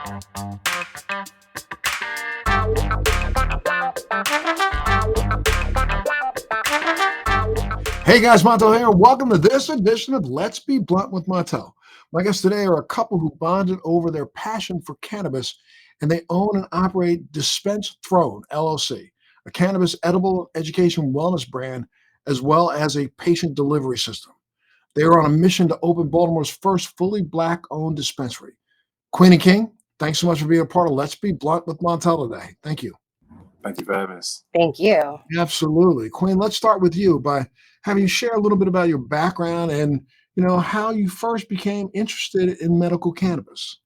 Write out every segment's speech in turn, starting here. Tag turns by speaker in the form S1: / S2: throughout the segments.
S1: Hey guys, Montel here. Welcome to this edition of Let's Be Blunt with Montel. My guests today are a couple who bonded over their passion for cannabis, and they own and operate Dispense Throne, LLC, a cannabis edible education wellness brand, as well as a patient delivery system. They are on a mission to open Baltimore's first fully Black-owned dispensary. Queen and King, thanks so much for being a part of Let's Be Blunt with Montel today. Thank you.
S2: Thank you for having us.
S3: Thank you.
S1: Absolutely. Queen, let's start with you by having you share a little bit about your background and, how you first became interested in medical cannabis.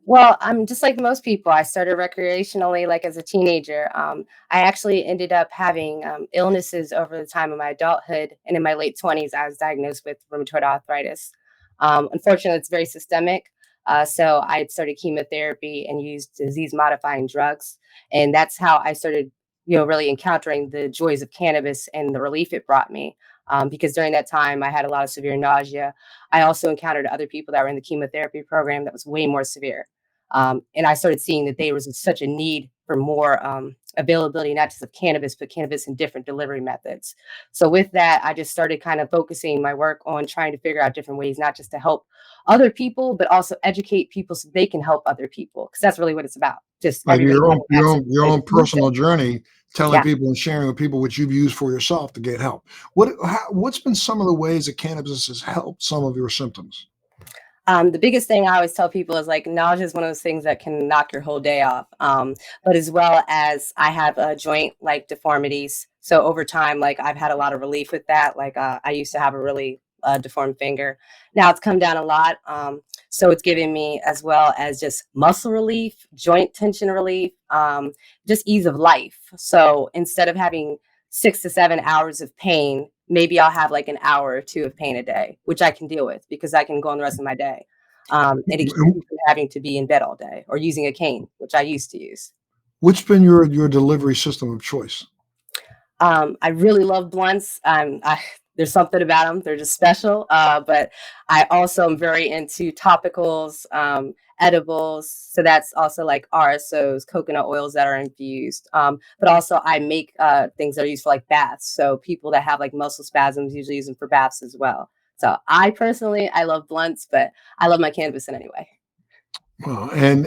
S3: Well, I'm just like most people. I started recreationally, like as a teenager. I actually ended up having illnesses over the time of my adulthood, and in my late 20s, I was diagnosed with rheumatoid arthritis. Unfortunately, it's very systemic. So I started chemotherapy and used disease-modifying drugs, and that's how I started, really encountering the joys of cannabis and the relief it brought me. Because during that time, I had a lot of severe nausea. I also encountered other people that were in the chemotherapy program that was way more severe. And I started seeing that there was such a need for more availability, not just of cannabis, but cannabis in different delivery methods. So with that, I just started kind of focusing my work on trying to figure out different ways, not just to help other people, but also educate people so they can help other people. Because that's really what it's about. Just
S1: Like
S3: everybody
S1: your own personal journey, telling
S3: Yeah.
S1: people and sharing with people what you've used for yourself to get help. What's been some of the ways that cannabis has helped some of your symptoms?
S3: The biggest thing I always tell people is like nausea is one of those things that can knock your whole day off. But as well as I have joint like deformities. So over time, like I've had a lot of relief with that. Like I used to have a really deformed finger. Now it's come down a lot. So it's giving me as well as just muscle relief, joint tension relief, just ease of life. So instead of having 6 to 7 hours of pain, maybe I'll have like an hour or two of pain a day, which I can deal with because I can go on the rest of my day. And it keeps me from having to be in bed all day or using a cane, which I used to use.
S1: What's been your delivery system of choice?
S3: I really love blunts. There's something about them. They're just special. But I also am very into topicals, edibles. So that's also like RSOs, coconut oils that are infused. But also I make things that are used for like baths. So people that have like muscle spasms usually use them for baths as well. So I love blunts, but I love my cannabis in any way.
S1: Well, and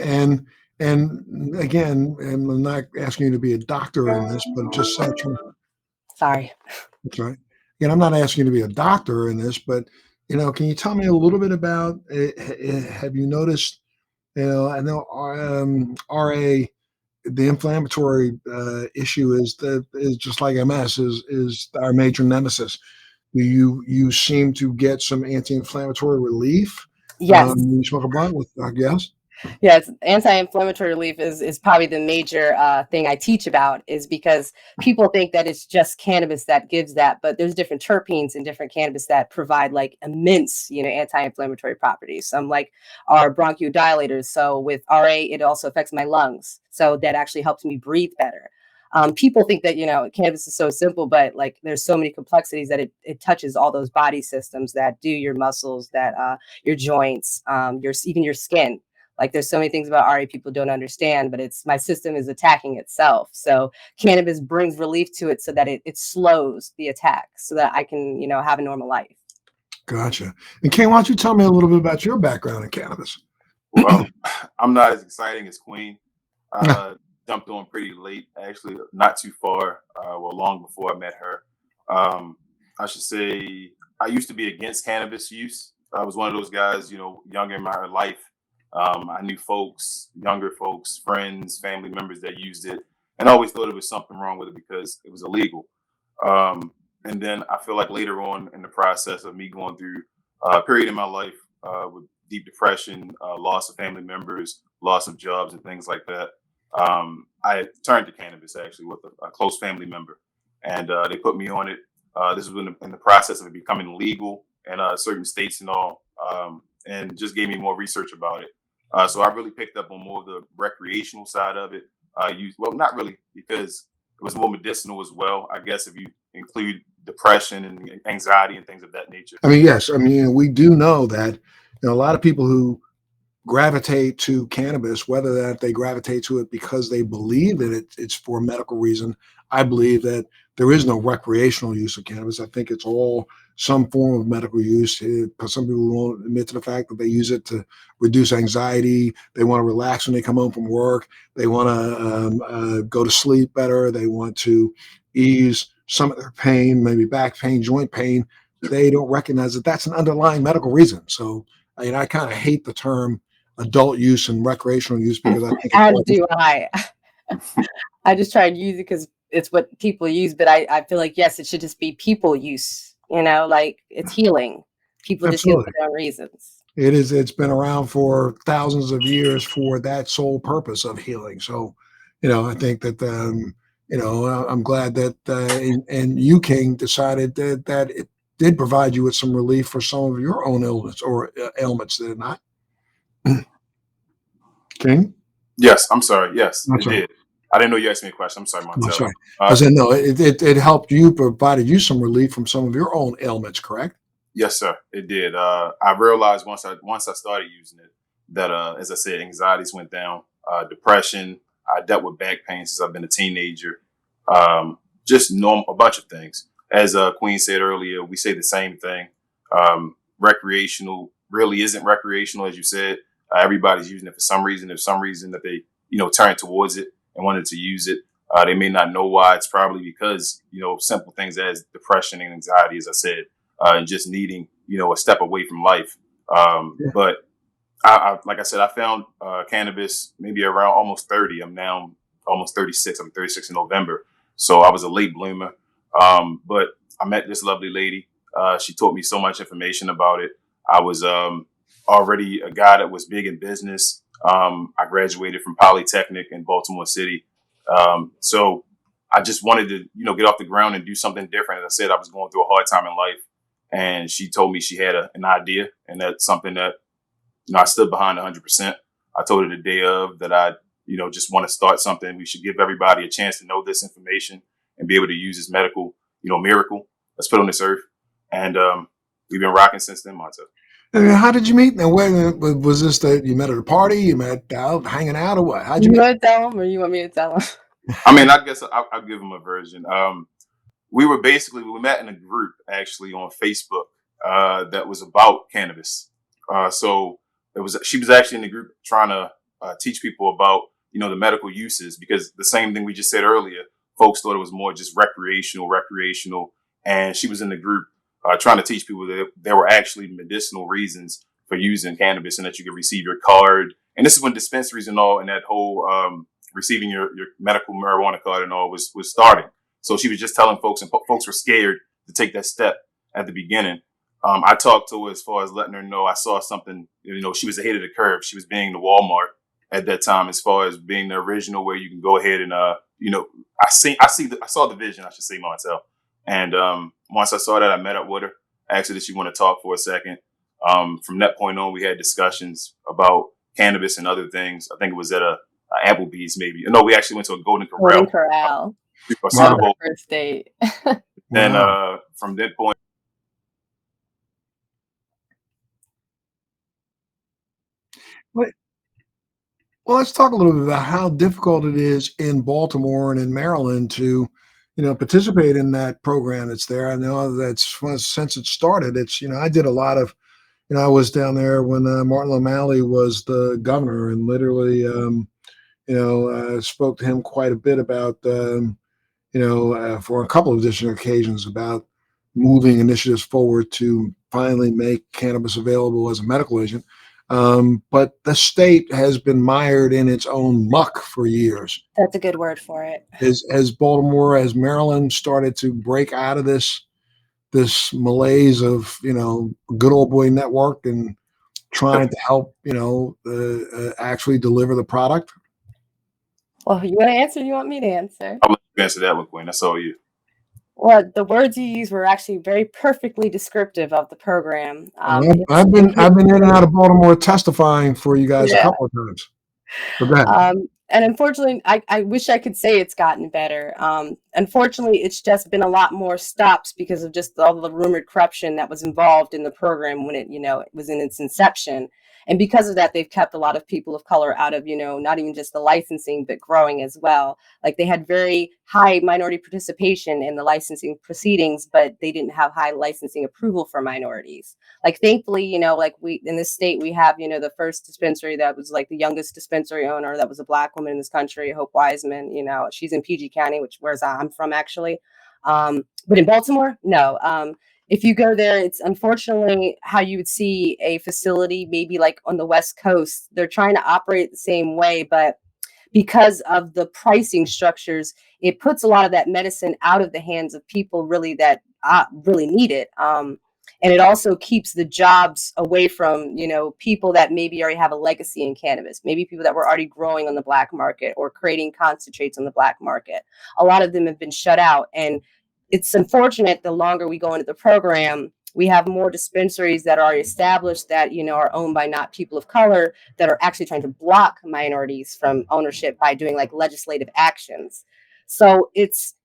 S1: again, and I'm not asking you to be a doctor in this, but just
S3: Sorry.
S1: that's right. Again, I'm not asking you to be a doctor in this, but can you tell me a little bit about? Have you noticed? I know RA, the inflammatory issue is just like MS is our major nemesis. You seem to get some anti-inflammatory relief.
S3: Yes.
S1: You smoke a blunt with, I guess.
S3: Yes, anti-inflammatory relief is probably the major thing I teach about is because people think that it's just cannabis that gives that, but there's different terpenes in different cannabis that provide like immense, anti-inflammatory properties. Some like are bronchodilators. So with RA, it also affects my lungs. So that actually helps me breathe better. People think that, cannabis is so simple, but like there's so many complexities that it touches all those body systems that do your muscles, that your joints, even your skin. Like there's so many things about RA people don't understand, but my system is attacking itself. So cannabis brings relief to it so that it slows the attack so that I can, have a normal life.
S1: Gotcha. And Ken, why don't you tell me a little bit about your background in cannabis?
S2: Well, I'm not as exciting as Queen. Jumped on pretty late, actually, not too far, long before I met her. I should say I used to be against cannabis use. I was one of those guys, younger in my life. I knew younger folks, friends, family members that used it, and I always thought there was something wrong with it because it was illegal. And then I feel like later on in the process of me going through a period in my life with deep depression, loss of family members, loss of jobs and things like that, I turned to cannabis actually with a close family member, and they put me on it. This was in the process of it becoming legal in certain states and all, and just gave me more research about it. So I really picked up on more of the recreational side of it. Not really, because it was more medicinal as well, I guess, if you include depression and anxiety and things of that nature.
S1: I mean, yes. I mean, we do know that a lot of people who gravitate to cannabis, whether that they gravitate to it because they believe that it's for a medical reason. I believe that there is no recreational use of cannabis. I think it's all some form of medical use. Some people won't admit to the fact that they use it to reduce anxiety. They want to relax when they come home from work. They want to go to sleep better. They want to ease some of their pain, maybe back pain, joint pain. They don't recognize that that's an underlying medical reason. So, I mean, I kind of hate the term adult use and recreational use because I think it's
S3: As
S1: all
S3: do I. I just try and use it because it's what people use, but I feel like, yes, it should just be people use, like it's healing. People just heal for
S1: absolutely.
S3: their own reasons.
S1: It is. It's been around for thousands of years for that sole purpose of healing. So, I think that I'm glad that and you King decided that it did provide you with some relief for some of your own illness or ailments, did it not? King,
S2: Yes, I'm sorry. Yes,
S1: I'm
S2: it
S1: sorry.
S2: did. I didn't know you asked me a question. I'm sorry,
S1: I'm
S2: Montel.
S1: sorry. I said no. It helped you, provided you some relief from some of your own ailments, correct?
S2: Yes, sir. It did. I realized once I started using it that, as I said, anxieties went down, depression. I dealt with back pain since I've been a teenager. Just normal, a bunch of things. As Queen said earlier, we say the same thing. Recreational really isn't recreational, as you said. Everybody's using it for some reason. There's some reason that they, turn towards it and wanted to use it. They may not know why. It's probably because, simple things as depression and anxiety, as I said, and just needing, a step away from life.
S1: Yeah.
S2: But like I said, I found cannabis maybe around almost 30. I'm now almost 36. I'm 36 in November. So I was a late bloomer. But I met this lovely lady. She taught me so much information about it. I was already a guy that was big in business. I graduated from Polytechnic in Baltimore City. So I just wanted to, get off the ground and do something different. As I said, I was going through a hard time in life. And she told me she had an idea, and that's something that I stood behind 100%. I told her the day of that I, just want to start something. We should give everybody a chance to know this information and be able to use this medical, miracle that's put on this earth. And we've been rocking since then, Montel.
S1: And how did you meet? Now, where was this? That you met at a party? You met out hanging out, or what? How'd you
S3: You
S1: meet?
S3: want to tell them, or you want me to tell them?
S2: I mean, I guess I'll give them a version. We met in a group actually on Facebook that was about cannabis. So she was actually in the group trying to teach people about, the medical uses, because the same thing we just said earlier, folks thought it was more just recreational. And she was in the group trying to teach people that there were actually medicinal reasons for using cannabis and that you could receive your card. And this is when dispensaries and all and that whole receiving your medical marijuana card and all was starting. So she was just telling folks, and folks were scared to take that step at the beginning. I talked to her as far as letting her know I saw something, she was ahead of the curve. She was being the Walmart at that time, as far as being the original where you can go ahead and, I saw the vision, I should say, Montel. And once I saw that, I met up with her. I asked her, did she want to talk for a second? From that point on, we had discussions about cannabis and other things. I think it was at a Applebee's, maybe. No, we actually went to a Golden Corral.
S3: Golden Corral.
S2: For
S3: That
S2: Super
S3: was
S2: Bowl.
S3: our first date.
S2: And
S1: Wow.
S2: from that point,
S1: Well, let's talk a little bit about how difficult it is in Baltimore and in Maryland to, participate in that program that's there. I know that's since it started. It's, I did a lot of, I was down there when Martin O'Malley was the governor, and literally, spoke to him quite a bit about, for a couple of different occasions about moving initiatives forward to finally make cannabis available as a medical agent. But the state has been mired in its own muck for years.
S3: That's a good word for it.
S1: As Baltimore, as Maryland started to break out of this malaise of good old boy network and trying to help actually deliver the product.
S3: Well, you want to answer? You want me to answer?
S2: I'll let you answer that one, Queen. That's all you.
S3: Well, the words you used were actually very perfectly descriptive of the program.
S1: I've been in and out of Baltimore testifying for you guys a couple of times. But go ahead.
S3: And unfortunately, I wish I could say it's gotten better. Unfortunately, it's just been a lot more stops because of just all the rumored corruption that was involved in the program when it was in its inception. And because of that, they've kept a lot of people of color out of, not even just the licensing, but growing as well. Like they had very high minority participation in the licensing proceedings, but they didn't have high licensing approval for minorities. Like thankfully, like we in this state, we have, the first dispensary that was like the youngest dispensary owner that was a Black woman in this country, Hope Wiseman. She's in PG County, which where I'm from actually. But in Baltimore, no. If you go there, it's unfortunately how you would see a facility maybe like on the West Coast. They're trying to operate the same way, but because of the pricing structures, it puts a lot of that medicine out of the hands of people really that really need it. And it also keeps the jobs away from, people that maybe already have a legacy in cannabis, maybe people that were already growing on the black market or creating concentrates on the black market. A lot of them have been shut out. And it's unfortunate the longer we go into the program, we have more dispensaries that are established that, are owned by not people of color that are actually trying to block minorities from ownership by doing like legislative actions. So it's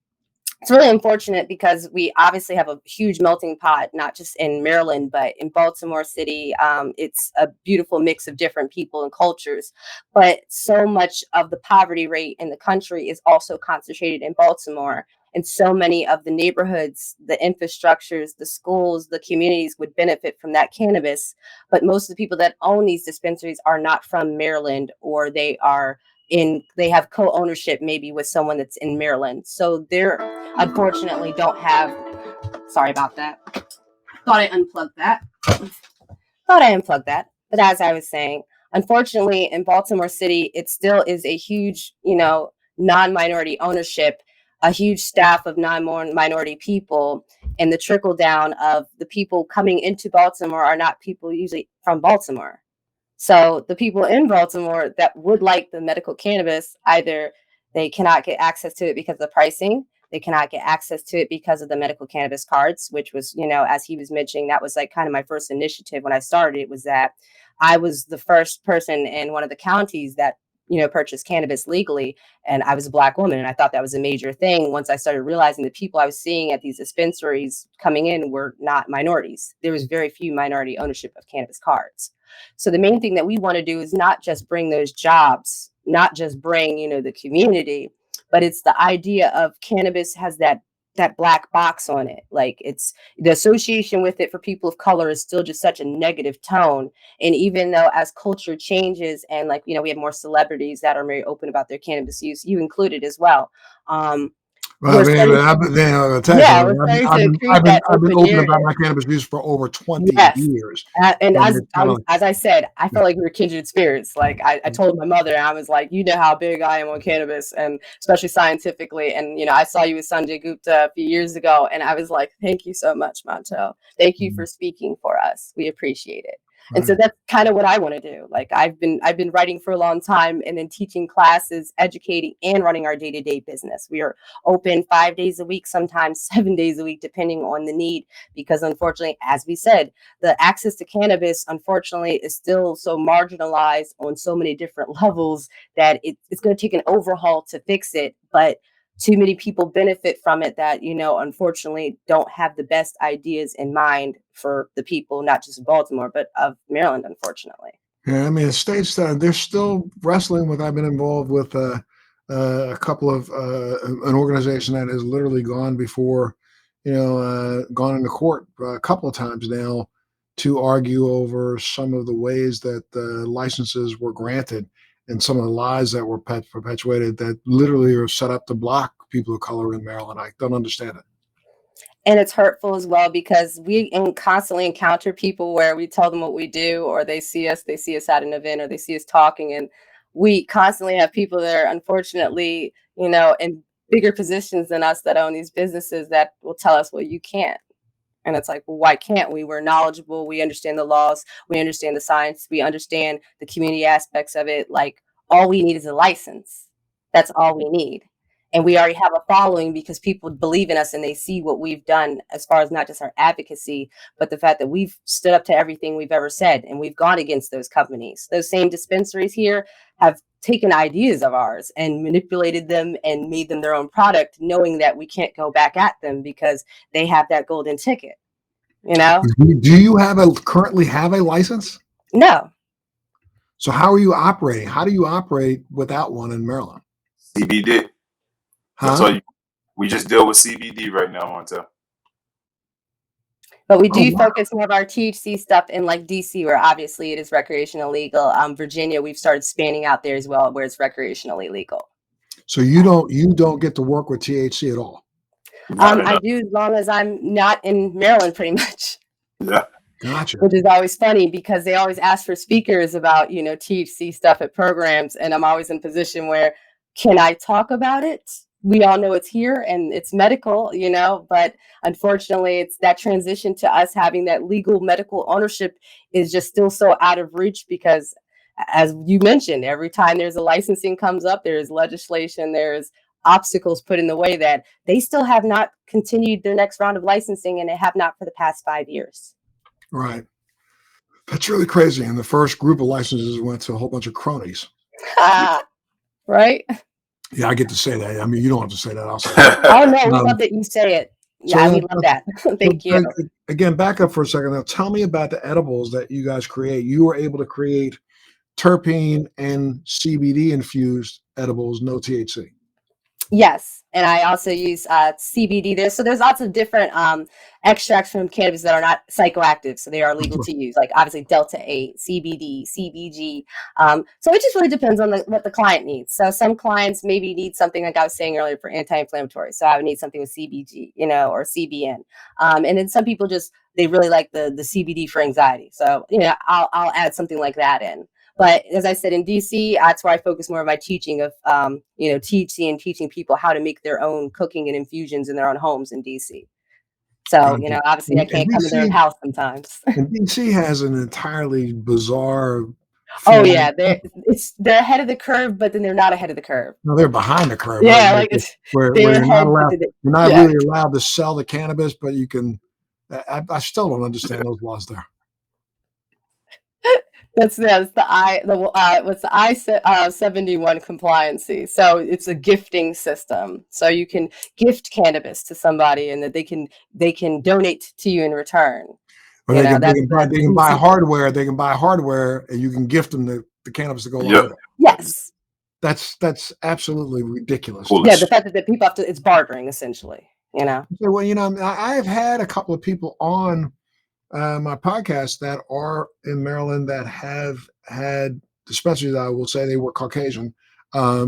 S3: really unfortunate because we obviously have a huge melting pot, not just in Maryland, but in Baltimore City. It's a beautiful mix of different people and cultures, but so much of the poverty rate in the country is also concentrated in Baltimore. And so many of the neighborhoods, the infrastructures, the schools, the communities would benefit from that cannabis. But most of the people that own these dispensaries are not from Maryland, or they have co-ownership maybe with someone that's in Maryland. So they're unfortunately don't have, sorry about that. Thought I unplugged that. But as I was saying, unfortunately in Baltimore City, it still is a huge, non-minority ownership, a huge staff of non-minority people, and the trickle down of the people coming into Baltimore are not people usually from Baltimore. So the people in Baltimore that would like the medical cannabis, either they cannot get access to it because of the pricing, they cannot get access to it because of the medical cannabis cards, which was, as he was mentioning, that was like kind of my first initiative when I started. It was that I was the first person in one of the counties that, purchased cannabis legally. And I was a Black woman. And I thought that was a major thing once I started realizing the people I was seeing at these dispensaries coming in were not minorities. There was very few minority ownership of cannabis cards. So the main thing that we want to do is not just bring those jobs, not just bring, the community, but it's the idea of cannabis has that black box on it. Like it's the association with it for people of color is still just such a negative tone. And even though as culture changes and like, we have more celebrities that are very open about their cannabis use, you included as well.
S1: Well, I've been open about my cannabis use for over 20 years.
S3: And as I said, I felt like we were kindred spirits. Like I told my mother, I was like, you know how big I am on cannabis, and especially scientifically. And, I saw you with Sanjay Gupta a few years ago, and I was like, thank you so much, Montel. Thank you for speaking for us. We appreciate it. And so that's kind of what I want to do. Like I've been writing for a long time and then teaching classes, educating, and running our day-to-day business. We are open 5 days a week, sometimes 7 days a week, depending on the need, because unfortunately, as we said, the access to cannabis, unfortunately, is still so marginalized on so many different levels that it's going to take an overhaul to fix it. But too many people benefit from it that, unfortunately don't have the best ideas in mind for the people, not just Baltimore, but of Maryland, unfortunately.
S1: Yeah, I mean, states they're still wrestling with. I've been involved with a couple of an organization that has literally gone before, gone into court a couple of times now to argue over some of the ways that the licenses were granted and some of the lies that were perpetuated that literally are set up to block people of color in Maryland. I don't understand it.
S3: And it's hurtful as well because we constantly encounter people where we tell them what we do, or they see us at an event, or they see us talking, and we constantly have people that are unfortunately, in bigger positions than us that own these businesses that will tell us, well, you can't. And it's like, well, why can't we? We're knowledgeable. We understand the laws. We understand the science. We understand the community aspects of it. Like all we need is a license. That's all we need. And we already have a following because people believe in us and they see what we've done as far as not just our advocacy, but the fact that we've stood up to everything we've ever said and we've gone against those companies. Those same dispensaries here have taken ideas of ours and manipulated them and made them their own product, knowing that we can't go back at them because they have that golden ticket.
S1: Do you currently have a license?
S3: No.
S1: So how are you operating? How do you operate without one in Maryland?
S2: CBD. That's
S1: Huh?
S2: all. We just deal with CBD right now, Montel.
S3: But we
S1: Oh,
S3: do
S1: wow.
S3: focus more of our THC stuff in like DC, where obviously it is recreational legal. Virginia, we've started spanning out there as well, where it's recreationally legal.
S1: So you don't get to work with THC at all.
S2: Not
S3: I
S2: enough.
S3: do, as long as I'm not in Maryland, pretty much.
S2: Yeah.
S1: Gotcha.
S3: Which is always funny because they always ask for speakers about, THC stuff at programs. And I'm always in a position where, can I talk about it? We all know it's here and it's medical, but unfortunately it's that transition to us having that legal medical ownership is just still so out of reach because, as you mentioned, every time there's a licensing comes up, there's legislation, there's obstacles put in the way that they still have not continued their next round of licensing, and they have not for the past 5 years.
S1: Right. That's really crazy. And the first group of licenses went to a whole bunch of cronies.
S3: Right?
S1: Yeah, I get to say that. I mean, you don't have to say that. I'll say
S3: Oh no, we
S1: it.
S3: love that you say it.
S1: So
S3: Yeah, we love that. Thank you.
S1: Again, back up for a second. Now, tell me about the edibles that you guys create. You were able to create terpene and CBD infused edibles, no THC.
S3: Yes, and I also use CBD there. So there's lots of different extracts from cannabis that are not psychoactive, so they are legal to use. Like obviously Delta 8, CBD, CBG. So it just really depends on what the client needs. So some clients maybe need something like I was saying earlier for anti-inflammatory. So I would need something with CBG, or CBN. And then some people they really like the CBD for anxiety. So I'll add something like that in. But as I said, in DC, that's where I focus more of my teaching of, THC and teaching people how to make their own cooking and infusions in their own homes in DC. So, obviously I can't come to their own house sometimes.
S1: And DC has an entirely bizarre
S3: Oh
S1: feeling.
S3: yeah, they're ahead of the curve, but then they're not ahead of the curve.
S1: No, they're behind the curve.
S3: Yeah,
S1: Right?
S3: like
S1: where
S3: they're
S1: you're not
S3: ahead,
S1: allowed,
S3: but
S1: you're not
S3: yeah.
S1: really allowed to sell the cannabis, but you can. I still don't understand those laws there.
S3: That's what's the I-71 compliancy. So it's a gifting system. So you can gift cannabis to somebody, and that they can donate to you in return.
S1: Or they can buy hardware. They can buy hardware, and you can gift them the cannabis to go along with it.
S3: Yes,
S1: that's absolutely ridiculous.
S3: Yeah, the fact that people have to, it's bartering essentially.
S1: Well, I have had a couple of people on my podcast that are in Maryland that have had dispensaries. I will say they were Caucasian. Are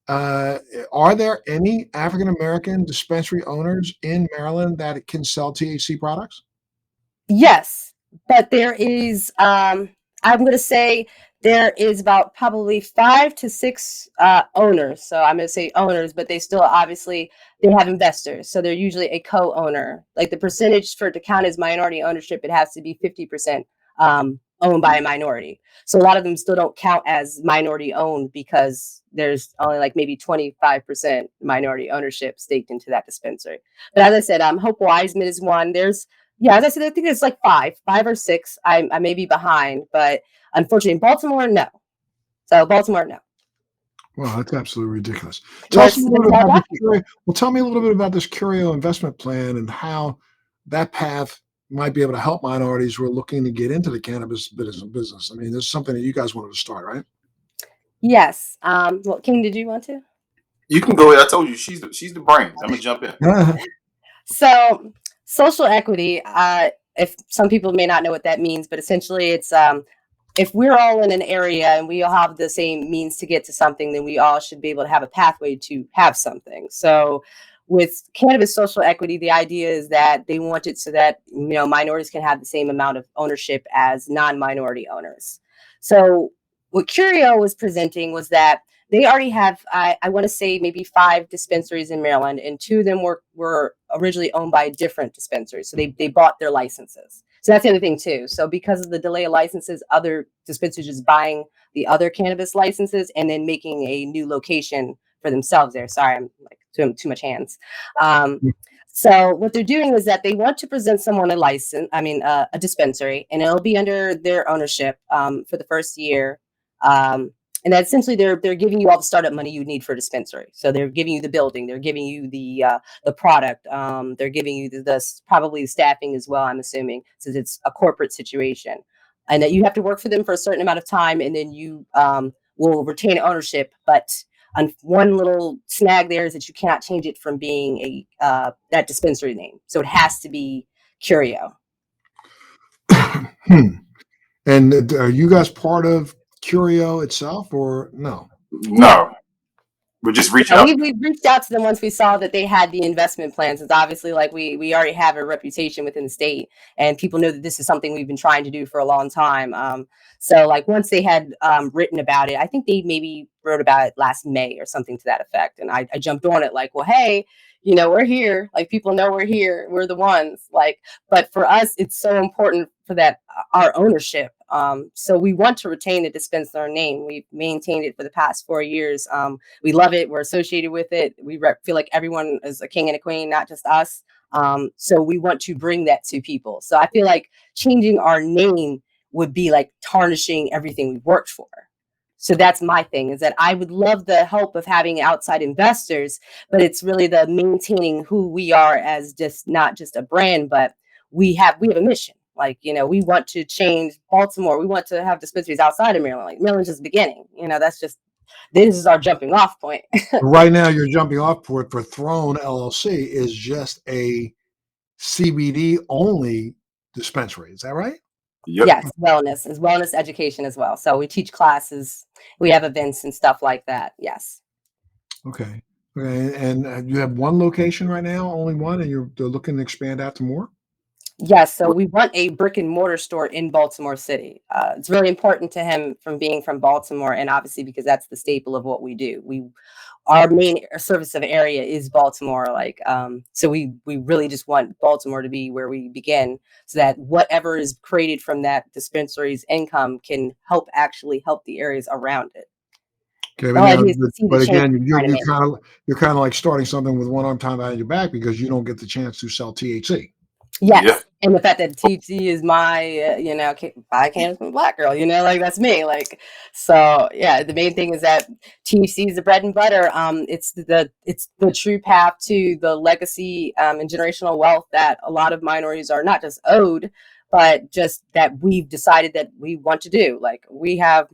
S1: there any African American dispensary owners in Maryland that can sell THC products?
S3: Yes, but there is. I'm going to say there is about probably 5 to 6 owners. So I'm going to say owners, but they still obviously they have investors. So they're usually a co-owner. Like the percentage for it to count as minority ownership, it has to be 50% owned by a minority. So a lot of them still don't count as minority owned because there's only like maybe 25% minority ownership staked into that dispensary. But as I said, Hope Wiseman is one. As I said, I think it's like 5 or 6. I may be behind, but unfortunately, Baltimore, no. So Baltimore, no.
S1: Well, that's absolutely ridiculous. Tell me a little bit about this Curio investment plan and how that path might be able to help minorities who are looking to get into the cannabis business. I mean, this is something that you guys wanted to start, right?
S3: Yes. Well, King, did you want to?
S2: You can go ahead. I told you she's the brains. I'm gonna jump in.
S3: So social equity, if some people may not know what that means, but essentially it's if we're all in an area and we all have the same means to get to something, then we all should be able to have a pathway to have something. So with cannabis social equity, the idea is that they want it so that minorities can have the same amount of ownership as non-minority owners. So what Curio was presenting was that they already have, I want to say maybe 5 dispensaries in Maryland, and 2 of them were originally owned by different dispensaries. So they bought their licenses. So that's the other thing too. So because of the delay of licenses, other dispensaries just buying the other cannabis licenses and then making a new location for themselves there. Sorry, I'm like too much hands. So what they're doing is that they want to present someone a dispensary, and it'll be under their ownership for the first year. And that essentially they're giving you all the startup money you need for a dispensary. So they're giving you the building, they're giving you the product, they're giving you the probably the staffing as well. I'm assuming since it's a corporate situation. and that you have to work for them for a certain amount of time, and then you will retain ownership. But one little snag there is that you cannot change it from being a that dispensary name, so it has to be Curio.
S1: And are you guys part of Curio itself or no?
S2: No, we're just reaching
S3: Yeah,
S2: out.
S3: we reached out to them once we saw that they had the investment plans. It's obviously like we already have a reputation within the state, and people know that this is something we've been trying to do for a long time. So like once they had written about it, I think they maybe wrote about it last May or something to that effect, and I jumped on it like, well, hey, we're here. Like people know we're here. We're the ones. Like, but for us, it's so important for that our ownership. So we want to retain the Dispense Throne name. We've maintained it for the past 4 years. We love it. We're associated with it. We feel like everyone is a king and a queen, not just us. So we want to bring that to people. So I feel like changing our name would be like tarnishing everything we've worked for. So that's my thing, is that I would love the help of having outside investors, but it's really the maintaining who we are as just not just a brand, but we have a mission. Like, we want to change Baltimore. We want to have dispensaries outside of Maryland. Like Maryland's just the beginning. That's just, this is our jumping off point.
S1: Right now, your jumping off point for Throne LLC is just a CBD only dispensary. Is that right?
S2: Yep.
S3: Yes, wellness is wellness education as well. So we teach classes, we have events and stuff like that. Yes.
S1: Okay. Okay. And you have one location right now, only one, and they're looking to expand out to more?
S3: Yes. So we want a brick and mortar store in Baltimore City. It's very important to him from being from Baltimore, and obviously because that's the staple of what we do. Our main service of area is Baltimore. Like, so we really just want Baltimore to be where we begin, so that whatever is created from that dispensary's income can actually help the areas around it.
S1: Okay,
S3: The whole idea is to see the change
S1: again,
S3: we're trying to make.
S1: you're kind of like starting something with one arm tied behind your back because you don't get the chance to sell THC.
S3: Yes.
S2: Yeah.
S3: And the fact that THC is my, buy cannabis from a black girl, like that's me. Like, so yeah, the main thing is that THC is the bread and butter. It's the true path to the legacy and generational wealth that a lot of minorities are not just owed, but just that we've decided that we want to do. Like we have,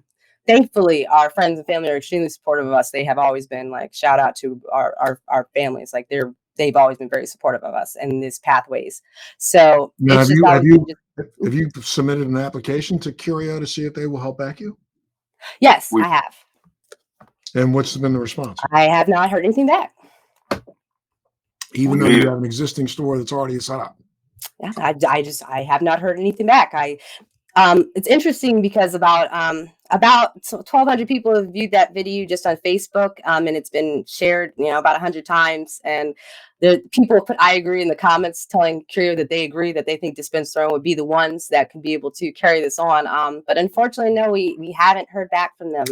S3: thankfully, our friends and family are extremely supportive of us. They have always been like, shout out to our families. Like they've always been very supportive of us and these pathways. So
S1: Now,
S3: it's just always been just,
S1: have you submitted an application to Curio to see if they will help back you?
S3: yes,
S2: We-
S3: I have.
S1: And what's been the response?
S3: I have not heard anything back.
S1: Even though you have an existing store that's already set up.
S3: Yeah, I have not heard anything back. It's interesting because about 1,200 people have viewed that video just on Facebook, and it's been shared, about 100 times. And the people put "I agree" in the comments, telling Curio that they agree, that they think Dispense Throne would be the ones that can be able to carry this on. But unfortunately, no, we haven't heard back from them.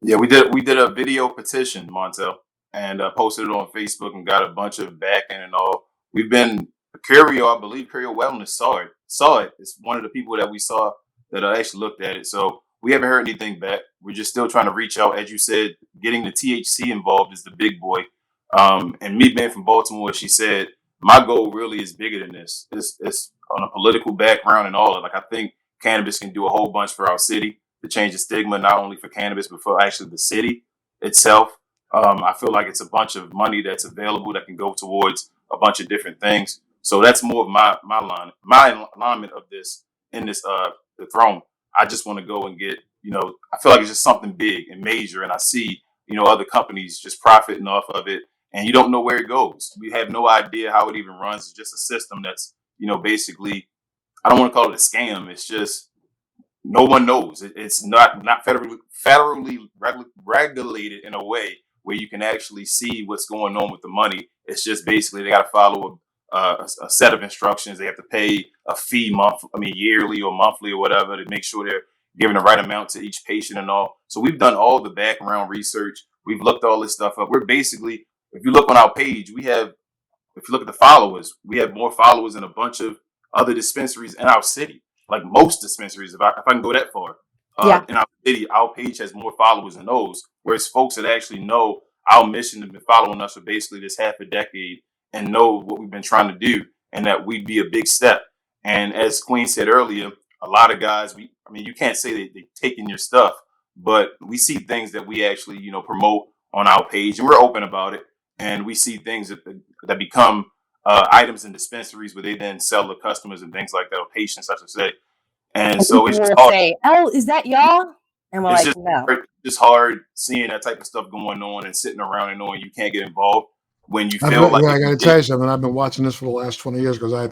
S2: Yeah, we did a video petition, Montel, and posted it on Facebook and got a bunch of backing and all. We've been Curio, I believe Curio Wellness saw it. It's one of the people that we saw that actually looked at it. So we haven't heard anything back. We're just still trying to reach out. As you said, getting the THC involved is the big boy. And me being from Baltimore, she said, my goal really is bigger than this. It's on a political background and all. Like I think cannabis can do a whole bunch for our city to change the stigma, not only for cannabis, but for actually the city itself. I feel like it's a bunch of money that's available that can go towards a bunch of different things. So that's more of my alignment of this in this the throne. I just want to go and get, I feel like it's just something big and major, and I see, other companies just profiting off of it, and you don't know where it goes. We have no idea how it even runs. It's just a system that's, basically, I don't want to call it a scam. It's just no one knows. It's not federally regulated in a way where you can actually see what's going on with the money. It's just basically they got to follow a set of instructions. They have to pay a fee yearly or monthly or whatever, to make sure they're giving the right amount to each patient and all. So we've done all the background research. We've looked all this stuff up. We're basically, if you look on our page, if you look at the followers, we have more followers than a bunch of other dispensaries in our city. Like most dispensaries, if I can go that far, in our city, our page has more followers than those. Whereas folks that actually know our mission have been following us for basically this half a decade and know what we've been trying to do, and that we'd be a big step. And as Queen said earlier, a lot of guys, I mean, you can't say they're taking your stuff, but we see things that we actually, promote on our page, and we're open about it. And we see things that become items in dispensaries where they then sell to customers and things like that, or patients, I should say. And
S3: And
S2: so
S3: people
S2: it's just
S3: will
S2: hard.
S3: say, "Oh, is that y'all?" And we're
S2: It's
S3: like, "No."
S2: just hard seeing that type of stuff going on and sitting around and knowing you can't get involved when you
S1: I
S2: feel like
S1: got
S2: if you
S1: to
S2: did.
S1: tell you something. I've been watching this for the last 20 years because I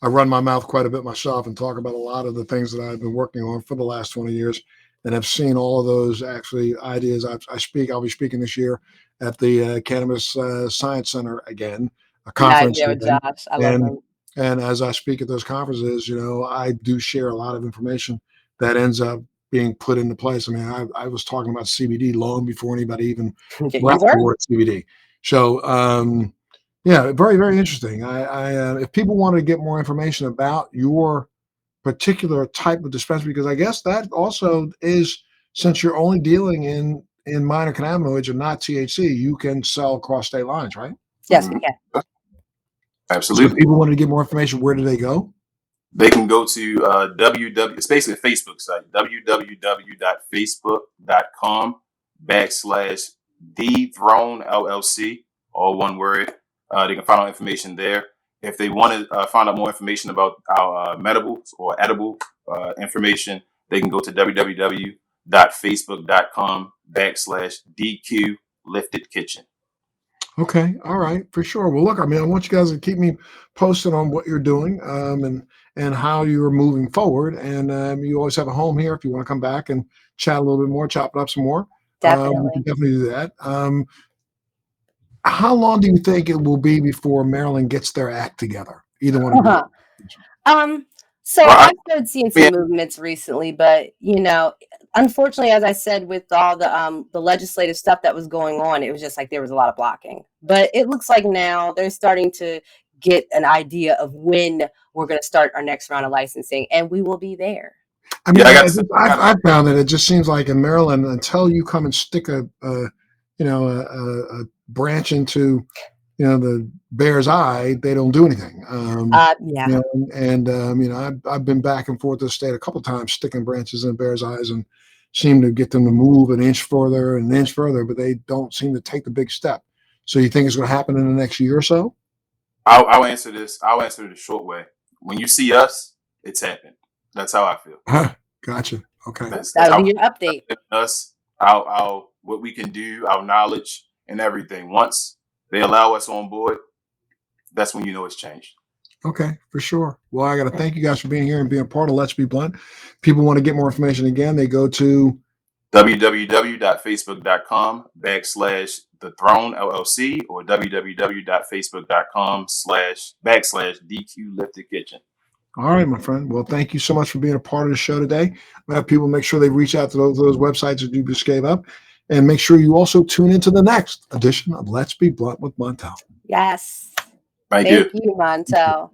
S1: run my mouth quite a bit myself and talk about a lot of the things that I've been working on for the last 20 years. And I've seen all of those actually ideas. I'll be speaking this year at the Cannabis Science Center again, a
S3: Yeah,
S1: conference
S3: yeah, with
S1: again.
S3: Josh. I love
S1: And
S3: him.
S1: and as I speak at those conferences, I do share a lot of information that ends up being put into place. I mean, I was talking about CBD long before anybody even
S3: Yeah, you
S1: brought the
S3: were.
S1: word CBD. So, yeah, very, very interesting. If people wanted to get more information about your particular type of dispensary, because I guess that also is, since you're only dealing in minor cannabinoids and not THC, you can sell across state lines, right?
S3: Yes, we
S2: Mhm.
S3: can.
S1: So if
S2: Absolutely.
S1: people wanted to get more information, where do they go?
S2: They can go to it's basically a Facebook site, www.facebook.com/The Throne LLC, all one word. They can find out information there. If they want to find out more information about our medibles or edible information, they can go to www.facebook.com/DQ Lifted Kitchen.
S1: Okay, all right, for sure. Well, look, I mean, I want you guys to keep me posted on what you're doing, and how you're moving forward. And you always have a home here if you want to come back and chat a little bit more, chop it up some more. We can
S3: Definitely.
S1: definitely do that. How long do you think it will be before Maryland gets their act together? Either one of you.
S3: Um, so
S2: Well,
S3: I've started seeing
S2: I mean,
S3: some movements recently, but unfortunately, as I said, with all the legislative stuff that was going on, it was just like there was a lot of blocking. But it looks like now they're starting to get an idea of when we're going to start our next round of licensing, and we will be there.
S1: I
S2: yeah,
S1: mean,
S2: I got to say,
S1: I've found that it just seems like in Maryland, until you come and stick a branch into, the bear's eye, they don't do anything.
S3: Yeah,
S1: I've been back and forth this state a couple times, sticking branches in bears' eyes, and seem to get them to move an inch further and an inch further, but they don't seem to take the big step. So you think it's going to happen in the next year or so?
S2: I'll answer this. I'll answer it the short way. When you see us, it's happened. That's how I feel.
S1: Huh, gotcha. Okay.
S2: That's
S3: that'll
S2: how
S3: be your update.
S2: us, our what we can do, our knowledge and everything. Once they allow us on board, that's when you know it's changed.
S1: Okay, for sure. Well, I got to thank you guys for being here and being part of Let's Be Blunt. People want to get more information again, they go to
S2: www.facebook.com/The Throne LLC or www.facebook.com/DQ Lifted Kitchen.
S1: all right, my friend. Well, thank you so much for being a part of the show today. I have people make sure they reach out to those websites that you just gave up, and make sure you also tune into the next edition of Let's Be Blunt with Montel.
S3: Yes.
S2: Thank
S3: Thank
S2: you.
S3: you, Montel.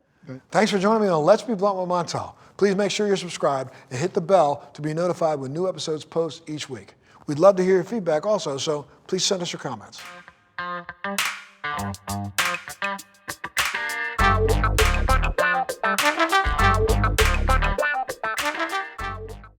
S1: Thanks for joining me on Let's Be Blunt with Montel. Please make sure you're subscribed and hit the bell to be notified when new episodes post each week. We'd love to hear your feedback also, so please send us your comments.